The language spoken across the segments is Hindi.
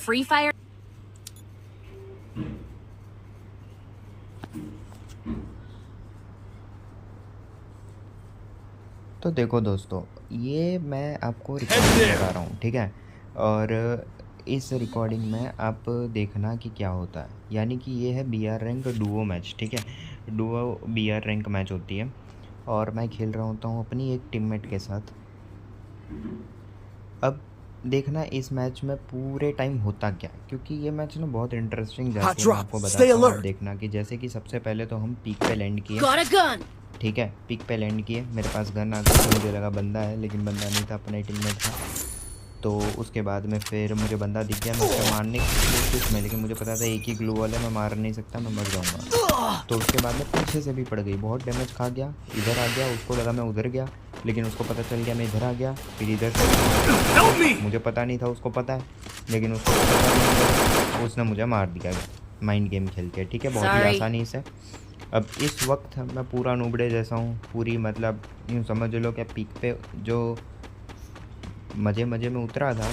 Free Fire? तो देखो दोस्तों, ये मैं आपको रिकॉर्डिंग करा रहा हूँ, ठीक है। और इस रिकॉर्डिंग में आप देखना कि क्या होता है। यानी कि ये है BR रैंक डुओ मैच, ठीक है। डुओ BR रैंक मैच होती है और मैं खेल रहा होता हूँ अपनी एक टीममेट के साथ। अब देखना इस मैच में पूरे टाइम होता क्या है, क्योंकि ये मैच ना बहुत इंटरेस्टिंग जाती है। मैं आपको बताता हूँ, आप देखना कि जैसे कि सबसे पहले तो हम पीक पे लैंड किए, ठीक है। पीक पे लैंड किए, मेरे पास गन आ गई, मुझे लगा बंदा है, लेकिन बंदा नहीं था, अपना ही टीममेट था। तो उसके बाद में फिर मुझे बंदा दिख गया, मैं उसको मारने की कोशिश में, लेकिन मुझे पता था एक ही ग्लू वॉल है, मैं मार नहीं सकता, मैं मर जाऊंगा। तो उसके बाद में पीछे से भी पड़ गई, बहुत डैमेज खा गया, इधर आ गया, उसको लगा मैं उधर गया, लेकिन उसको पता चल गया मैं इधर आ गया। फिर इधर से मुझे पता नहीं था, उसको पता है, लेकिन उसको पता नहीं, उसने मुझे मार दिया माइंड गेम खेल के, ठीक है, बहुत ही आसानी से। अब इस वक्त मैं पूरा नूबड़े जैसा हूँ, पूरी मतलब यूँ समझ लो कि पीक पे जो मज़े में उतरा था,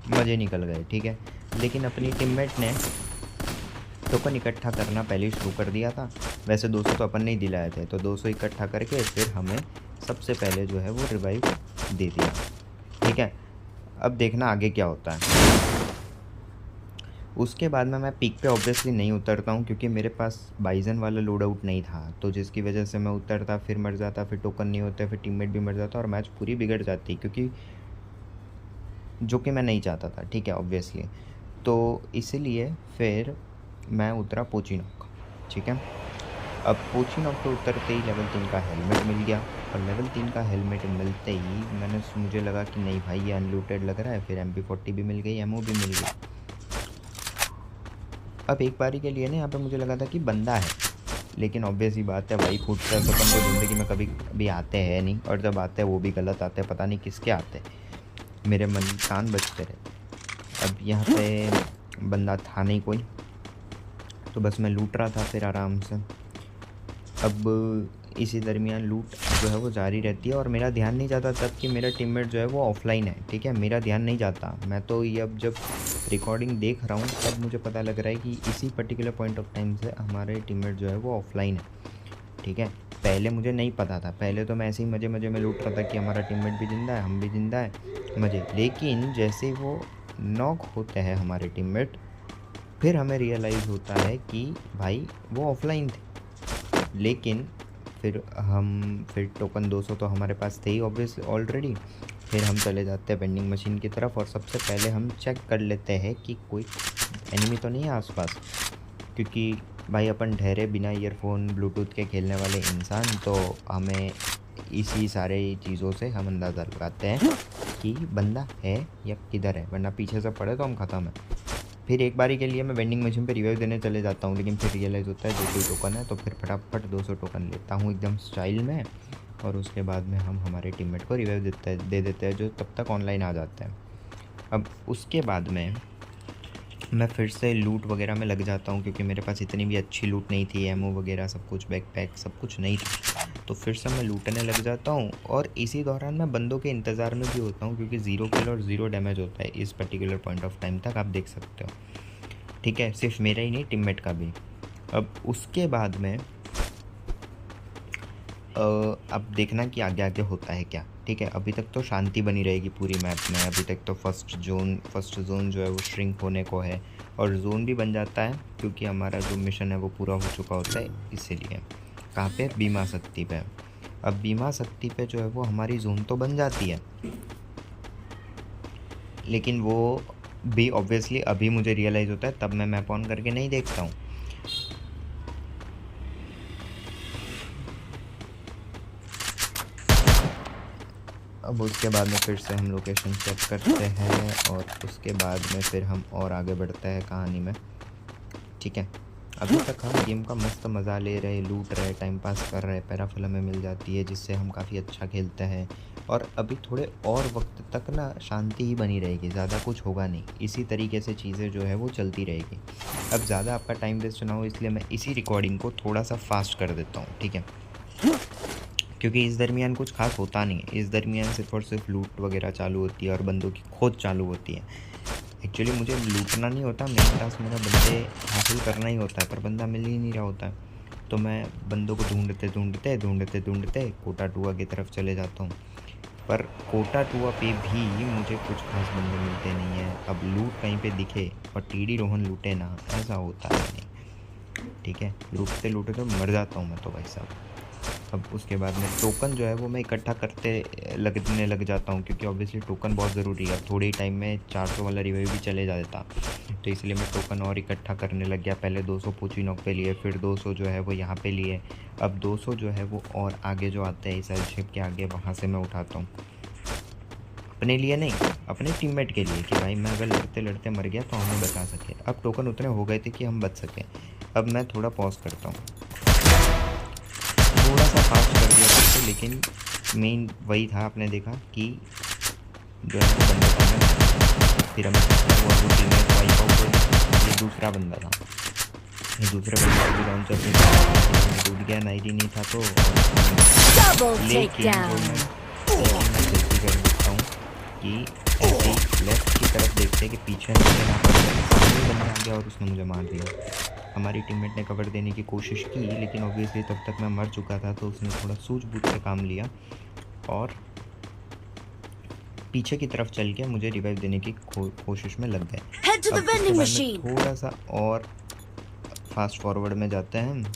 मज़े निकल गए, ठीक है। लेकिन अपनी टीममेट ने टोकन इकट्ठा करना पहले ही शुरू कर दिया था। वैसे 200 तो अपन नहीं दिलाए थे, तो 200 इकट्ठा करके फिर हमें सबसे पहले जो है वो रिवाइव दे दिया, ठीक है। अब देखना आगे क्या होता है। उसके बाद में मैं पीक पे ऑब्वियसली नहीं उतरता हूँ, क्योंकि मेरे पास बाइजन वाला लोड आउट नहीं था, तो जिसकी वजह से मैं उतरता, फिर मर जाता, फिर टोकन नहीं होते, फिर टीममेट भी मर जाता और मैच पूरी बिगड़ जाती, क्योंकि जो कि मैं नहीं चाहता था, ठीक है, ऑब्वियसली। तो इसीलिए फिर मैं उतरा पोचिनॉक, ठीक है। अब पोचिनॉक पे उतरते ही लेवल 3 का हेलमेट मिल गया, और लेवल 3 का हेलमेट मिलते ही मुझे लगा कि नहीं भाई, ये अनलूटेड लग रहा है। फिर MP40 भी मिल गई, एमओ भी मिल गई। अब एक बारी के लिए ना यहाँ पे मुझे लगा था कि बंदा है, लेकिन ऑब्वियस ही बात है भाई, फुटस्टेप्स अपन को ज़िंदगी में कभी भी आते हैं नहीं, और जब आते हैं वो भी गलत आते हैं, पता नहीं किसके आते हैं। मेरे मन कान बजते रहे। अब यहाँ पे बंदा था नहीं कोई, तो बस मैं लूट रहा था फिर आराम से। अब इसी दरमियान लूट जो है वो जारी रहती है, और मेरा ध्यान नहीं जाता तब कि मेरा टीममेट जो है वो ऑफलाइन है, ठीक है। मेरा ध्यान नहीं जाता, मैं तो ये अब जब रिकॉर्डिंग देख रहा हूँ तब मुझे पता लग रहा है कि इसी पर्टिकुलर पॉइंट ऑफ टाइम से हमारे टीममेट जो है वो ऑफलाइन है, ठीक है। पहले मुझे नहीं पता था, पहले तो मैं ऐसे ही मज़े में लूट रहा था कि हमारा टीममेट भी जिंदा है, हम भी जिंदा है, मज़े। लेकिन जैसे वो नॉक होते हैं हमारे टीममेट, फिर हमें रियलाइज़ होता है कि भाई वो ऑफलाइन थे। लेकिन फिर टोकन 200 तो हमारे पास थे ही ऑब्वियसली ऑलरेडी। फिर हम चले जाते हैं वेंडिंग मशीन की तरफ, और सबसे पहले हम चेक कर लेते हैं कि कोई एनिमी तो नहीं है आसपास, क्योंकि भाई अपन ठहरे बिना ईयरफोन ब्लूटूथ के खेलने वाले इंसान, तो हमें इसी सारे चीज़ों से हम अंदाज़ा लगाते हैं कि बंदा है या किधर है, वरना पीछे से पड़े तो हम ख़त्म है। फिर एक बारी के लिए मैं वेंडिंग मशीन पे रिवाइव देने चले जाता हूँ, लेकिन फिर रियलाइज़ होता है 200 टोकन है, तो फिर फटाफट 200 टोकन लेता हूँ एकदम स्टाइल में, और उसके बाद में हम हमारे टीममेट को रिवाइव दे देते हैं, जो तब तक ऑनलाइन आ जाते हैं। अब उसके बाद में मैं फिर से लूट वगैरह में लग जाता हूँ, क्योंकि मेरे पास इतनी भी अच्छी लूट नहीं थी, एमओ वगैरह सब कुछ, बैकपैक सब कुछ नहीं था, तो फिर से मैं लूटने लग जाता हूँ। और इसी दौरान मैं बंदों के इंतज़ार में भी होता हूँ, क्योंकि 0 किल और 0 डैमेज होता है इस पर्टिकुलर पॉइंट ऑफ टाइम तक, आप देख सकते हो, ठीक है। सिर्फ मेरा ही नहीं, टीममेट का भी। अब उसके बाद में अब देखना कि आगे आगे होता है क्या, ठीक है। अभी तक तो शांति बनी रहेगी पूरी मैप में, अभी तक तो फर्स्ट जोन जो है वो श्रिंक होने को है, और जोन भी बन जाता है, क्योंकि हमारा जो मिशन है वो पूरा हो चुका होता है, इसीलिए। कहाँ पे? बीमा शक्ति पे। अब बीमा शक्ति पे जो है वो हमारी जोन तो बन जाती है, लेकिन वो भी ऑब्वियसली अभी मुझे रियलाइज़ होता है, तब मैं मैप ऑन करके नहीं देखता हूँ। अब उसके बाद में फिर से हम लोकेशन चेक करते हैं, और उसके बाद में फिर हम और आगे बढ़ते हैं कहानी में, ठीक है। अभी तक हम गेम का मस्त मज़ा ले रहे, लूट रहे, टाइम पास कर रहे, पैराफिल हमें मिल जाती है, जिससे हम काफ़ी अच्छा खेलते हैं, और अभी थोड़े और वक्त तक ना शांति ही बनी रहेगी, ज़्यादा कुछ होगा नहीं, इसी तरीके से चीज़ें जो है वो चलती रहेगी। अब ज़्यादा आपका टाइम वेस्ट ना हो, इसलिए मैं इसी रिकॉर्डिंग को थोड़ा सा फास्ट कर देता हूँ, ठीक है, क्योंकि इस दरमियान कुछ खास होता नहीं है। इस दरमियान सिर्फ और सिर्फ लूट वगैरह चालू होती है और बंदों की खोज चालू होती है। एक्चुअली मुझे लूटना नहीं होता, मेन टास्क मेरा बंदे हासिल करना ही होता है, पर बंदा मिल ही नहीं रहा होता है। तो मैं बंदों को ढूंढते कोटा टूआ की तरफ चले जाता हूँ। पर कोटा टूआ पे भी मुझे कुछ खास बंदे मिलते नहीं हैं। अब लूट कहीं पे दिखे और टीडी रोहन लूटे ना, ऐसा होता है नहीं। ठीक है, लूटते तो मर जाता हूँ मैं तो भाई साहब। अब उसके बाद में टोकन जो है वो मैं इकट्ठा लगने लग जाता हूँ, क्योंकि ऑब्वियसली टोकन बहुत ज़रूरी है। थोड़े ही टाइम में 400 वाला रिवाइव भी चले जाता, तो इसलिए मैं टोकन और इकट्ठा करने लग गया। पहले 200 पूछी नॉक पे लिए, फिर 200 जो है वो यहाँ पे लिए। अब 200 जो है वो और आगे जो आते हैं इस एयरशिप के आगे, वहाँ से मैं उठाता हूँ। अपने लिए नहीं, अपने टीममेट के लिए, कि भाई मैं अगर लड़ते लड़ते मर गया तो हमें बचा सके। अब टोकन उतने हो गए थे कि हम बच सकें। अब मैं थोड़ा पॉज करता हूँ, थोड़ा सा फास्ट कर दिया था, लेकिन मेन वही था, आपने देखा कि जो है वो बंदा था। फिर हमें वो टीममेट वाइप आउट हो गया। ये दूसरा बंदा था, ये दूसरे बंदा भी राउंड चल टूट गया, नाइट ही नहीं था तो। लेकिन जो मैं गलती कर देता हूँ कि ऐसे ही लेफ्ट की तरफ देखते कि पीछे बंदा आ गया और उसने मुझे मार दिया। हमारी टीममेट ने कवर देने की कोशिश की, लेकिन ऑब्वियसली तब तक मैं मर चुका था, तो उसने थोड़ा सूझबूझ से काम लिया और पीछे की तरफ चल के मुझे रिवाइव देने की कोशिश में लग गए। थोड़ा सा और फास्ट फॉरवर्ड में जाते हैं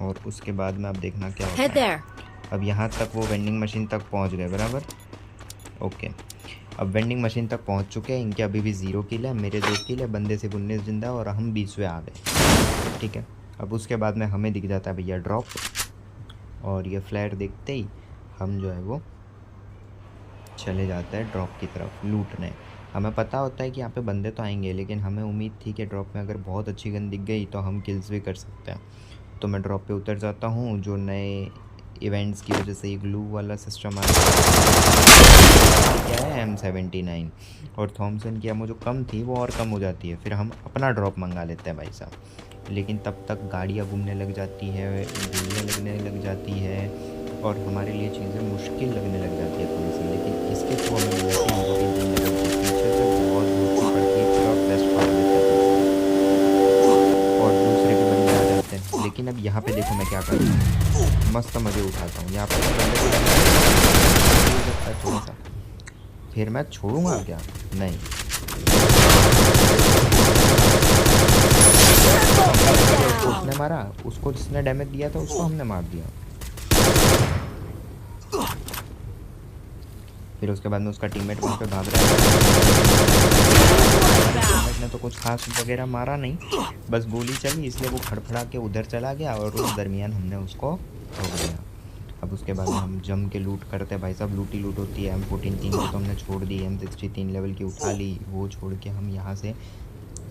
और उसके बाद में आप देखना क्या होता है। अब यहाँ तक वो वेंडिंग मशीन तक पहुँच गए, बराबर। ओके, अब वेंडिंग मशीन तक पहुँच चुके हैं। इनके अभी भी 0 किल है, मेरे 2 किल है, बंदे से 19 जिंदा और हम 20वें आ गए। ठीक है, अब उसके बाद में हमें दिख जाता है भैया ड्रॉप, और ये फ्लैट देखते ही हम जो है वो चले जाते हैं ड्रॉप की तरफ लूटने। हमें पता होता है कि यहाँ पे बंदे तो आएंगे, लेकिन हमें उम्मीद थी कि ड्रॉप में अगर बहुत अच्छी गन दिख गई तो हम किल्स भी कर सकते हैं। तो मैं ड्रॉप पे उतर जाता हूँ। जो नए इवेंट्स की वजह से ये ग्लू वाला सिस्टम आ क्या है, M79 और थॉमसन की एमो जो कम थी वो और कम हो जाती है। फिर हम अपना ड्रॉप मंगा लेते हैं भाई साहब, लेकिन तब तक गाड़ियाँ घूमने लग जाती है, गोलियाँ लगने लग जाती है और हमारे लिए चीज़ें मुश्किल लगने लग जाती है थोड़ी सी। लेकिन इसके थ्रू हमें मिल जाती है पीछे से बहुत दूर की पड़ती है, पूरा वेस्ट फाड़ देता है और दूसरे भी बंदे आ जाते हैं। लेकिन अब यहाँ पे देखो मैं क्या करता हूँ, मस्त मज़े उठाता हूँ। यहाँ पर थोड़ा सा, फिर मैं छोड़ूंगा क्या, नहीं। उसने मारा, उसको जिसने डैमेज दिया था उसको हमने मार दिया। फिर उसके बाद में उसका टीममेट वहाँ पे भाग रहा है। टीममेट ने तो कुछ खास वगैरह मारा नहीं, बस गोली चली, इसलिए वो खड़खड़ा के उधर चला गया और उस दरमियान हमने उसको ठोक दिया। अब उसके बाद में हम जम के लूट करते हैं भाई साहब। लूटी लूट होती है। M14 3 को तो हमने छोड़ दी, M63 लेवल की उठा ली, वो छोड़ के हम यहाँ से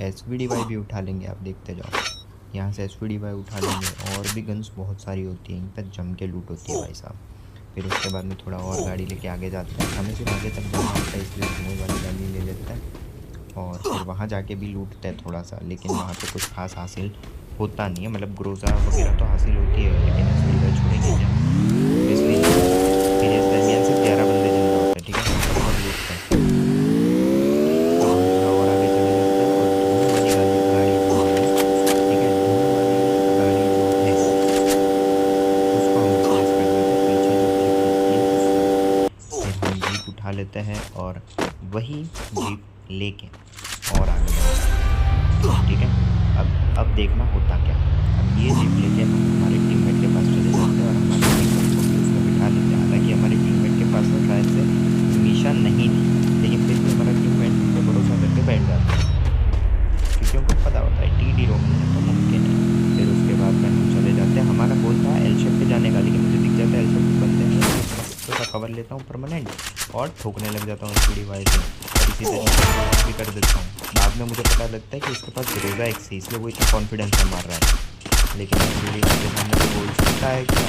SVDY भी उठा लेंगे। आप देखते जाओ, यहाँ से SVDY उठा लेंगे, और भी गन्स बहुत सारी होती हैं, इन पर जम के लूट होती है भाई साहब। फिर उसके बाद में थोड़ा और गाड़ी लेके आगे जाते हैं। हमें सिर्फ आगे तक जाना होता है, इसलिए धुएँ वाली गाड़ी ले लेते हैं और फिर वहाँ जाके भी लूटते हैं थोड़ा सा, लेकिन वहाँ पे कुछ खास हासिल होता नहीं है। मतलब ग्रोजा वगैरह तो हासिल होती है, लेकिन SVDY छोड़ेंगे क्या, इसलिए फिर इस दरमियान से 11 बंदे जिंदा होते हैं। ठीक है, और लूटते हैं। तो हम थोड़ा और आगे चले जाते हैं और धूम वाली गाड़ी जो है, ठीक है, धूम वाली गाड़ी जो है उसको हम रिप्लेस कर देते हैं। पीछे जो जीप लगती है उससे फिर हम जीप उठा लेते हैं और वही जीप लेके और आगे बढ़ते हैं। ठीक है, अब देखना होता क्या। अब ये जीप लेके हम हमारे टीममेट के पास चले जाते हैं और हमारे टीममेट को भी उसमें बिठा लेते हैं। हालांकि हमारे टीममेट के पास तो शायद से मिशन नहीं थी, लेकिन फिर भी हमारा टीममेट उन पर भरोसा करके बैठ जाता है, क्योंकि उनको पता होता है TD रोकना तो मुमकिन है। फिर उसके बाद में हम चले जाते हैं। हमारा गोल था L शेप पे जाने का, लेकिन मुझे दिख जाता है L शेप बनते हैं, तो कवर लेता हूँ परमानेंट और ठोकने लग जाता हूँ SVDY से, और इसी तरीके भी कर देता हूँ। बाद में मुझे पता लगता है कि उसके पास ग्रोजा X है, इसलिए वो इतना कॉन्फिडेंस से मार रहा है। लेकिन SVDY के सामने तो बोल सकता है क्या।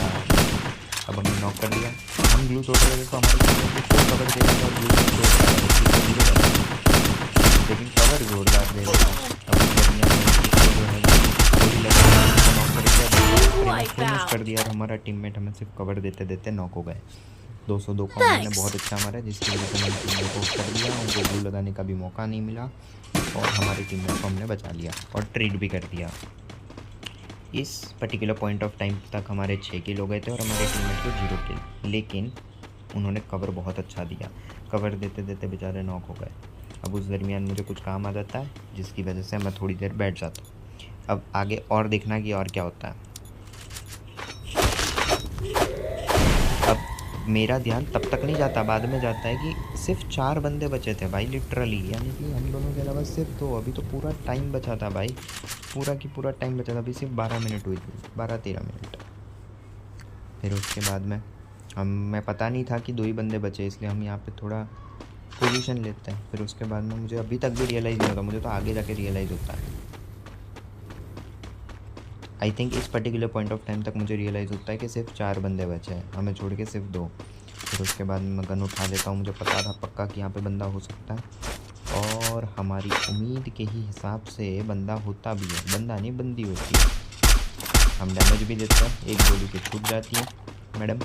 अब हमने नॉक कर दिया। हम ग्लू तोड़ रहे थे तो हमारे कवर दे रहा था, ग्लू तोड़, लेकिन कवर जोरदार दे रहा था। अब जो है गोली लगा नॉक कर दिया और हमारा टीममेट हमें सिर्फ कवर देते देते नॉक हो गए। 202 का उन्होंने बहुत अच्छा मारा, जिसकी वजह से मैंने टीम को कर दिया, उनको ग्लू लगाने का भी मौका नहीं मिला और हमारी टीम को हमने बचा लिया और ट्रीट भी कर दिया। इस पर्टिकुलर पॉइंट ऑफ टाइम तक हमारे 6 किल हो गए थे और हमारे टीममेट को 0 किल, लेकिन उन्होंने कवर बहुत अच्छा दिया। कवर देते देते बेचारे नॉक हो गए। अब उस दरमियान मुझे कुछ काम आ जाता है, जिसकी वजह से मैं थोड़ी देर बैठ जाता हूँ। अब आगे और देखना कि और क्या होता है। अब मेरा ध्यान तब तक नहीं जाता, बाद में जाता है कि सिर्फ 4 बंदे बचे थे भाई, लिटरली, यानी कि हम दोनों के अलावा सिर्फ 2। अभी तो पूरा टाइम बचा था भाई, पूरा की पूरा टाइम बचा था। अभी सिर्फ 12 मिनट हुई थी, 12-13 मिनट। फिर उसके बाद में मैं पता नहीं था कि 2 ही बंदे बचे, इसलिए हम यहाँ पे थोड़ा पोजीशन लेते हैं। फिर उसके बाद में मुझे अभी तक भी रियलाइज़ नहीं होता, मुझे तो आगे जाके रियलाइज़ होता है। आई थिंक इस पर्टिकुलर पॉइंट ऑफ टाइम तक मुझे रियलाइज़ होता है कि सिर्फ 4 बंदे बचे हैं, हमें छोड़ के सिर्फ 2। फिर उसके बाद मैं गन उठा लेता हूँ, मुझे पता था पक्का कि यहाँ पे बंदा हो सकता है और हमारी उम्मीद के ही हिसाब से बंदा होता भी है, बंदा नहीं बंदी होती है। हम डैमेज भी देते हैं, एक गोली पे छूट जाती है मैडम।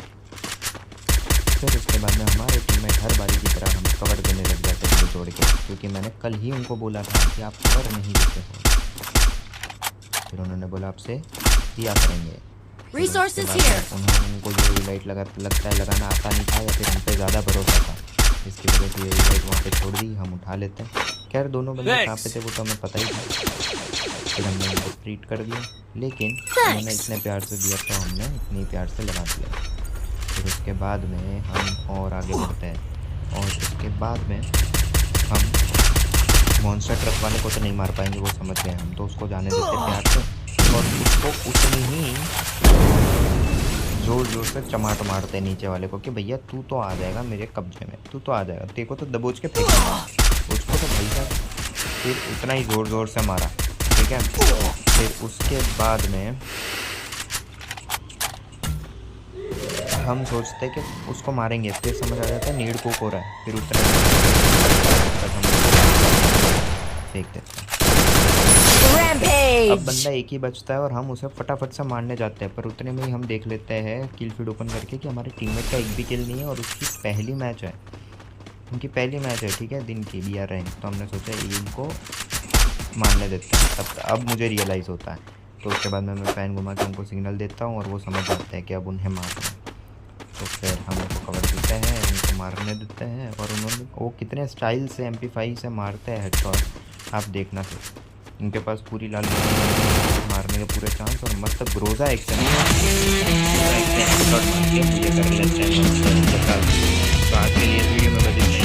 फिर उसके बाद में हमारे टीममेट हर बारी की तरह हमें कवर देने लग जाते हैं तोड़ के, क्योंकि मैंने कल ही उनको बोला था कि आप कवर नहीं देते हो। फिर उन्होंने बोला आपसे दिया करेंगे। उन्होंने उनको जो लाइट लगता है लगाना आता नहीं था, या फिर हम पे ज़्यादा भरोसा था, इसकी वजह से ये लाइट वहाँ पे छोड़ दी, हम उठा लेते हैं। खैर दोनों बंदे कहाँ पे थे वो तो हमें पता ही था। फिर हमने उनको ट्रीट कर दिया, लेकिन उन्होंने इतने प्यार से दिया तो हमने इतने प्यार से लगा दिया। फिर उसके बाद में हम और आगे बढ़ते हैं और उसके बाद में हम मॉन्स्टर ट्रक वाले को तो नहीं मार पाएंगे, वो समझ गए हम, तो उसको जाने देते प्यार से और उसको उतनी ही ज़ोर ज़ोर से चमाट मारते हैं नीचे वाले को कि भैया तू तो आ जाएगा मेरे कब्जे में, तू तो आ जाएगा, तेरे को तो दबोच के फेंकूंगा। उसको तो भाई साहब फिर उतना ही ज़ोर ज़ोर से मारा, ठीक है। फिर उसके बाद में हम सोचते कि उसको मारेंगे, फिर समझ आ जाता है नीड कोक हो रहा है, फिर उतना हम फेंक देते हैं। अब बंदा एक ही बचता है और हम उसे फटाफट से मारने जाते हैं, पर उतने में ही हम देख लेते हैं किल फीड ओपन करके कि हमारे टीममेट का एक भी किल नहीं है और उसकी पहली मैच है, उनकी पहली मैच है, ठीक है, दिन की BR रैंक। तो हमने सोचा इनको मारने देते हैं। तब अब मुझे रियलाइज़ होता है, तो उसके बाद मैं फ़ैन घुमा के उनको सिग्नल देता हूँ और वो समझ जाते हैं कि अब उन्हें मारना है। तो फिर हम उनको कवर देते हैं, उनको मारने देते हैं और उन्होंने वो कितने स्टाइल से MP5 से मारते हैं हेडशॉट, आप देखना। फिर उनके पास पूरी लाल मारने के पूरे चांस और मस्त ग्रोजा एक्शन मुझे कर लेते हैं। तो आज के लिए इस वीडियो में बस इतना ही।